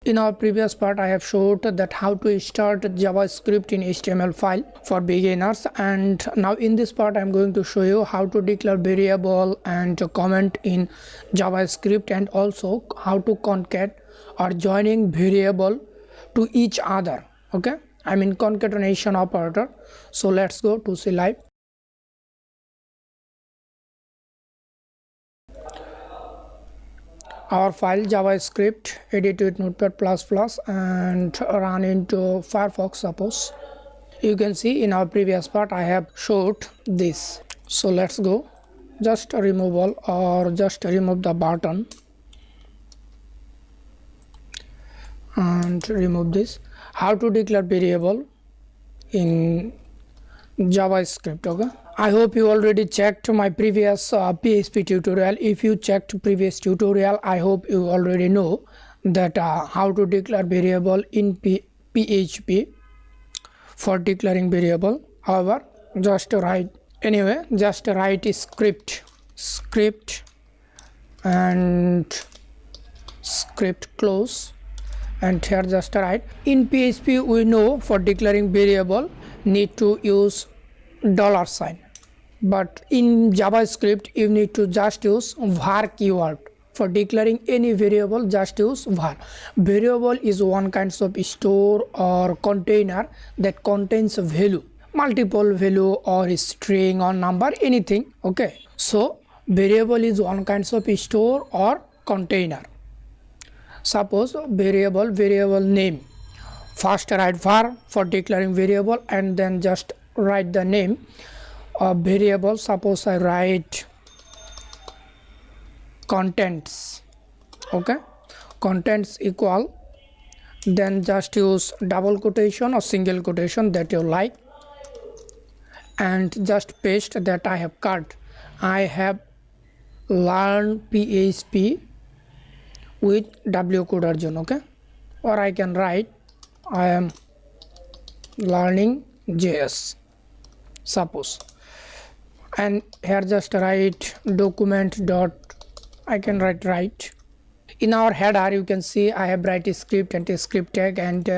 In our previous part, I have showed that how to start JavaScript in HTML file for beginners, and now in this part I am going to show you how to declare variable and comment in JavaScript, and also how to concat or joining variable to each other. Okay, I mean concatenation operator. So let's go to see live. Our file JavaScript, edit with Notepad++ and run into Firefox. Suppose you can see in our previous part I have showed this. So let's go, just remove all or just remove the button and remove this. How to declare variable in JavaScript. Okay, I hope you already checked my previous PHP tutorial. If you checked previous tutorial, I hope you already know that how to declare variable in PHP for declaring variable. However, just write script and script close, and here just write. In PHP we know for declaring variable need to use $sign, but in JavaScript you need to just use var keyword. For declaring any variable, just use var. Variable is one kind of store or container that contains value, multiple value or string or number, anything. Okay, so variable is one kind of store or container. Suppose variable name, first write var for declaring variable and then just write the name of variable. Suppose I write contents. Okay, contents equal, then just use double quotation or single quotation that you like, and just paste that I have cut. I have learned PHP with WCoderZone. Okay, or I can write I am learning JS, suppose, and here just write document dot, I can write. In our header you can see I have write a script and a script tag, and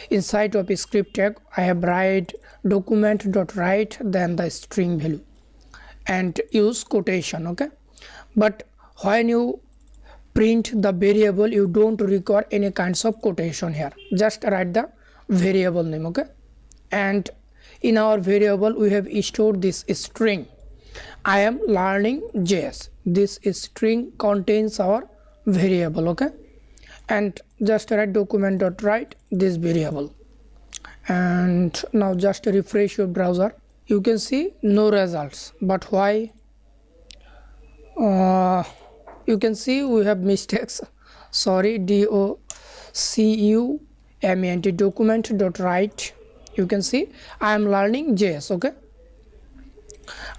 inside of a script tag I have write document dot write, then the string value, and use quotation. Okay, but when you print the variable you don't require any kinds of quotation here, just write the variable name. Okay, and in our variable we have stored this string I am learning JS. This string contains our variable. Okay, and just write document dot write this variable, and now just refresh your browser. You can see no results, but why? You can see we have mistakes. Sorry, document document dot write. You can see I am learning JS. Okay,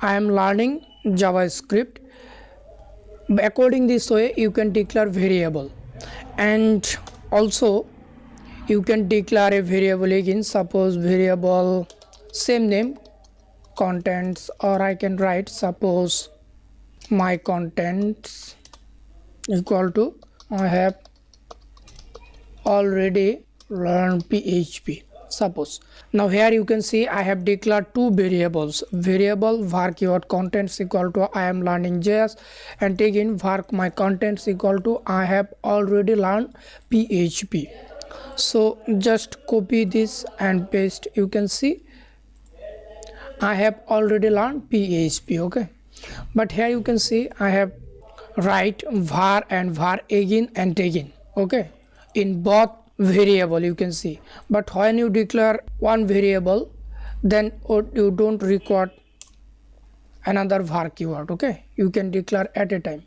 I am learning JavaScript. According this way you can declare variable, and also you can declare a variable again. Suppose variable same name contents, or I can write suppose my contents equal to I have already learned PHP. Suppose now here you can see I have declared two variables, variable var keyword contents equal to I am learning JS, and again var my contents equal to I have already learned PHP. So just copy this and paste. You can see I have already learned PHP. Okay, but here you can see I have write var and var again and again. Okay, in both variable you can see, but when you declare one variable then you don't require another var keyword. Okay, you can declare at a time.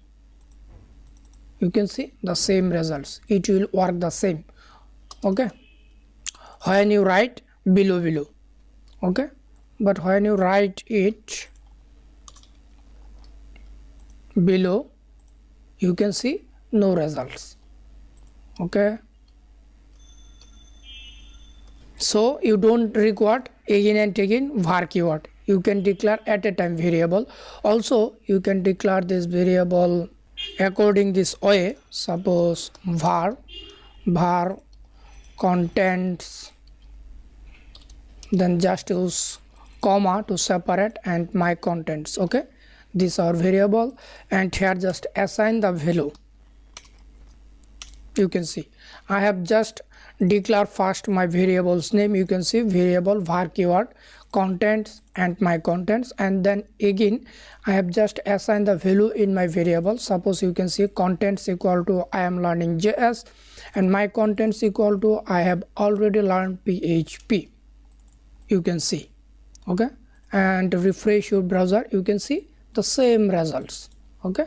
You can see the same results, it will work the same. Okay, when you write below. Okay, but when you write it below you can see no results. Okay, so you don't require again and again var keyword. You can declare at a time variable. Also you can declare this variable according this way. Suppose var var contents, then just use comma to separate, and my contents. Okay, these are variable, and here just assign the value. You can see I have just declare first my variable's name. You can see variable var keyword contents and my contents, and then again I have just assigned the value in my variable. Suppose you can see contents equal to I am learning JS, and my contents equal to I have already learned PHP. You can see. Okay, and refresh your browser, you can see the same results. Okay,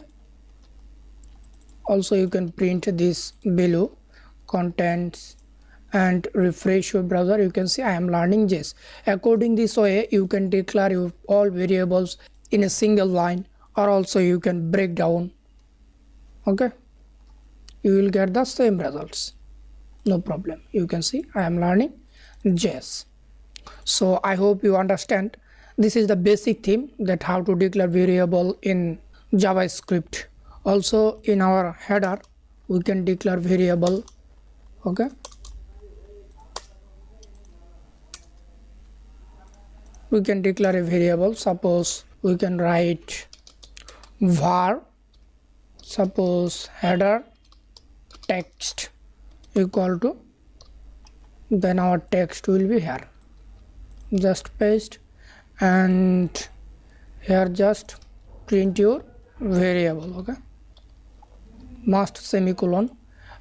also you can print this below contents and refresh your browser, you can see I am learning JS. According this way you can declare your all variables in a single line, or also you can break down. Okay, you will get the same results, no problem. You can see I am learning JS. So I hope you understand. This is the basic theme that how to declare variable in JavaScript. Also in our header we can declare variable. Okay, we can declare a variable. Suppose we can write var, suppose header text equal to, then our text will be here. Just paste, and here just print your variable. Okay, must semicolon,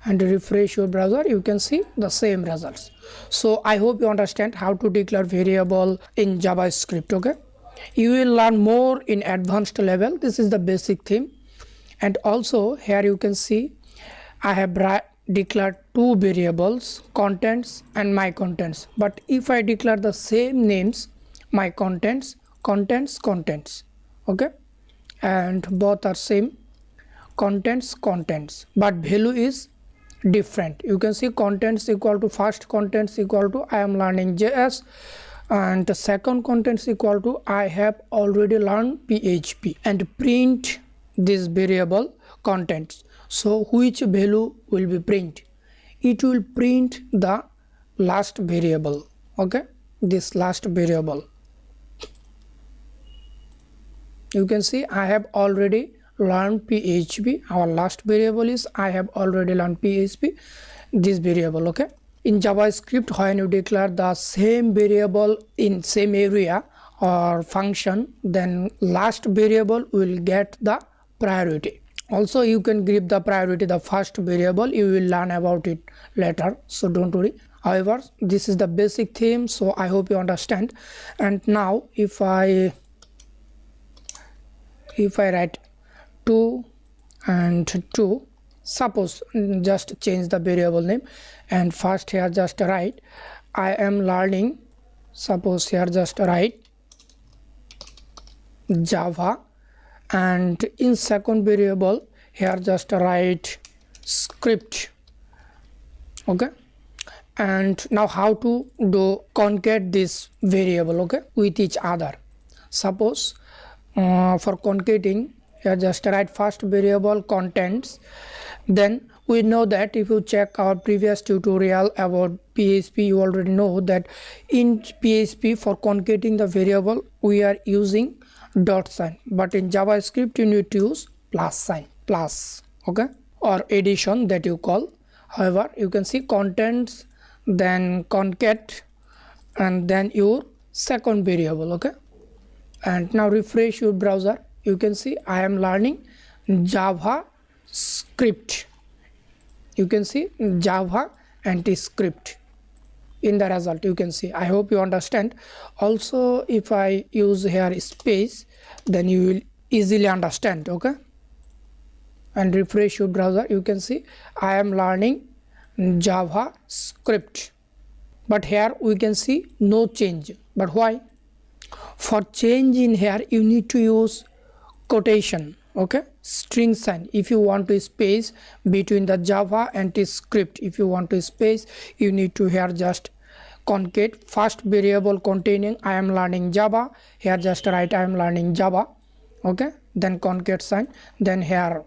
and refresh your browser, you can see the same results. So I hope you understand how to declare variable in JavaScript. Okay, you will learn more in advanced level. This is the basic theme. And also here you can see I have declared two variables, contents and my contents. But if I declare the same names, my contents, contents, contents, okay, and both are same, contents, contents, but value is different. You can see contents equal to, first contents equal to I am learning JS, and the second contents equal to I have already learned PHP, and print this variable contents. So which value will be print? It will print the last variable. Okay, this last variable. You can see I have already learned PHP. Our last variable is I have already learned PHP, this variable. Okay, in JavaScript when you declare the same variable in same area or function, then last variable will get the priority. Also you can give the priority the first variable. You will learn about it later, so don't worry. However, this is the basic theme, so I hope you understand. And now if I write 2 and 2, suppose just change the variable name, and first here just write I am learning, suppose here just write Java, and in second variable here just write script. Okay, and now how to do concat this variable, okay, with each other. Suppose for concating here just write first variable contents. Then we know that if you check our previous tutorial about PHP, you already know that in PHP for concating the variable we are using dot sign, but in JavaScript you need to use plus sign, plus, okay, or addition that you call. However, you can see contents, then concat, and then your second variable. Okay, and now refresh your browser, you can see I am learning JavaScript. You can see Java and script in the result. You can see. I hope you understand. Also if I use here space, then you will easily understand. Okay, and refresh your browser, you can see I am learning JavaScript, but here we can see no change. But why? For change in here you need to use quotation, okay, string sign. If you want to space between the Java and the script, if you want to space, you need to here just concat first variable containing I am learning Java, here just write I am learning Java, okay, then concat sign, then here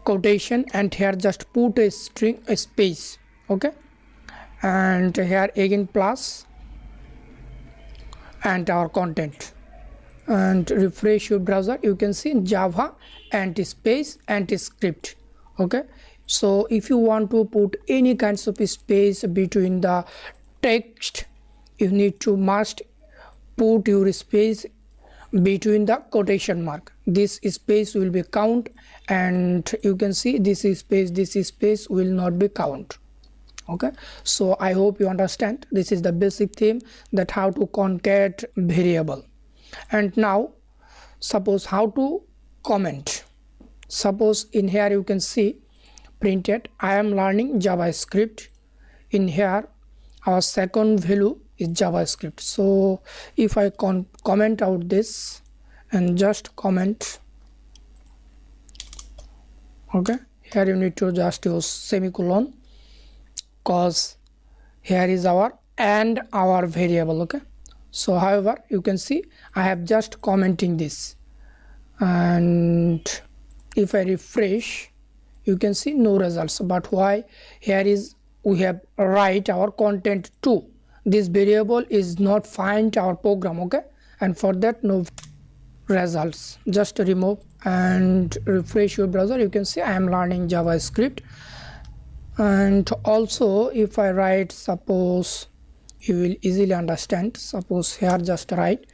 quotation, and here just put a string, a space, okay, and here again plus and our content, and refresh your browser. You can see Java and space and script, okay. So if you want to put any kinds of space between the text, you need to must put your space between the quotation mark. This space will be count, and you can see this space will not be count, okay. So I hope you understand. This is the basic theme, that how to concat variable. And now suppose how to comment. Suppose in here you can see printed I am learning JavaScript. In here our second value is JavaScript. So if I comment out this and just comment, okay, here you need to just use semicolon, cause here is our and our variable, okay. So however you can see I have just commenting this, and if I refresh you can see no results. But why? Here is we have write our content too. This variable is not find our program, okay, and for that no results. Just remove and refresh your browser. You can see I am learning JavaScript. And also if I write, suppose you will easily understand, suppose here just write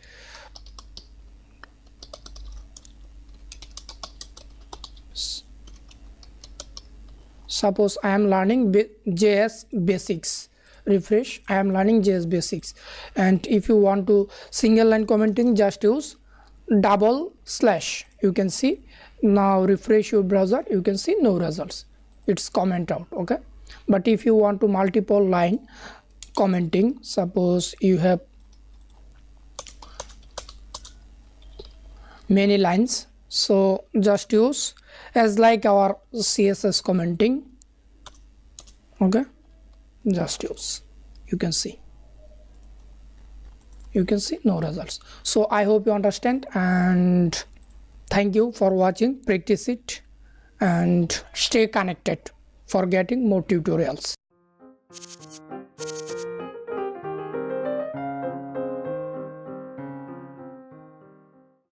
suppose I am learning JS basics. Refresh, I am learning JS basics. And if you want to single line commenting, just use /. You can see now refresh your browser. You can see no results, it's comment out, okay. But if you want to multiple line commenting, suppose you have many lines, so just use as like our CSS commenting, okay, just use. You can see no results. So I hope you understand, and thank you for watching. Practice it and stay connected for getting more tutorials.